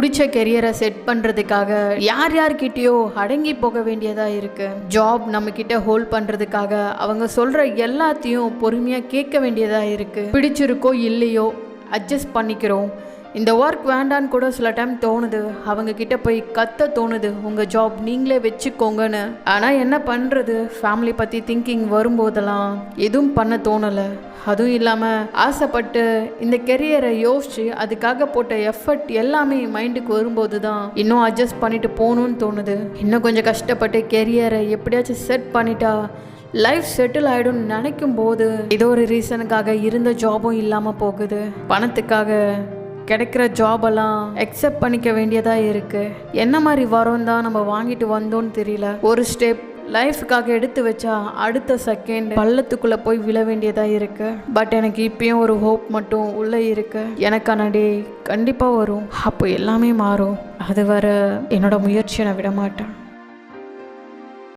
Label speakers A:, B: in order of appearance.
A: பிடிச்ச கெரியரை செட் பண்ணுறதுக்காக யார்கிட்டயோ அடங்கி போக வேண்டியதாக இருக்குது. ஜாப் நம்மக்கிட்ட ஹோல்ட் பண்ணுறதுக்காக அவங்க சொல்கிற எல்லாத்தையும் பொறுமையாக கேட்க வேண்டியதாக இருக்குது. பிடிச்சிருக்கோ இல்லையோ அட்ஜஸ்ட் பண்ணிக்கிறோம். இந்த ஒர்க் வேண்டான்னு கூட சில டைம் தோணுது. அவங்க கிட்ட போய் கத்த தோணுது, உங்கள் ஜாப் நீங்களே வச்சுக்கோங்கன்னு. ஆனால் என்ன பண்ணுறது, ஃபேமிலி பற்றி திங்கிங் வரும்போதெல்லாம் எதுவும் பண்ண தோணலை. அதுவும் இல்லாமல் ஆசைப்பட்டு இந்த கெரியரை யோசித்து அதுக்காக போட்ட எஃபர்ட் எல்லாமே மைண்டுக்கு வரும்போது தான் இன்னும் அட்ஜஸ்ட் பண்ணிட்டு போகணுன்னு தோணுது. இன்னும் கொஞ்சம் கஷ்டப்பட்டு கெரியரை எப்படியாச்சும் செட் பண்ணிட்டா லைஃப் செட்டில் ஆகிடும்னு நினைக்கும் போது ஏதோ ஒரு ரீசனுக்காக இருந்த ஜாபும் இல்லாமல் போகுது. பணத்துக்காக கிடைக்கிற ஜாபெல்லாம் அக்செப்ட் பண்ணிக்க வேண்டியதாக இருக்குது. என்ன மாதிரி வரோம் தான் நம்ம வாங்கிட்டு வந்தோன்னு தெரியல. ஒரு ஸ்டெப் லைஃபுக்காக எடுத்து வச்சா அடுத்த செகண்ட் பள்ளத்துக்குள்ளே போய் விழ வேண்டியதாக இருக்குது. பட் எனக்கு இப்பயும் ஒரு ஹோப் மட்டும் உள்ளே இருக்கு. எனக்கான டே கண்டிப்பாக வரும். அப்போ எல்லாமே மாறும். அது வர என்னோட முயற்சியை நான் விட மாட்டேன்.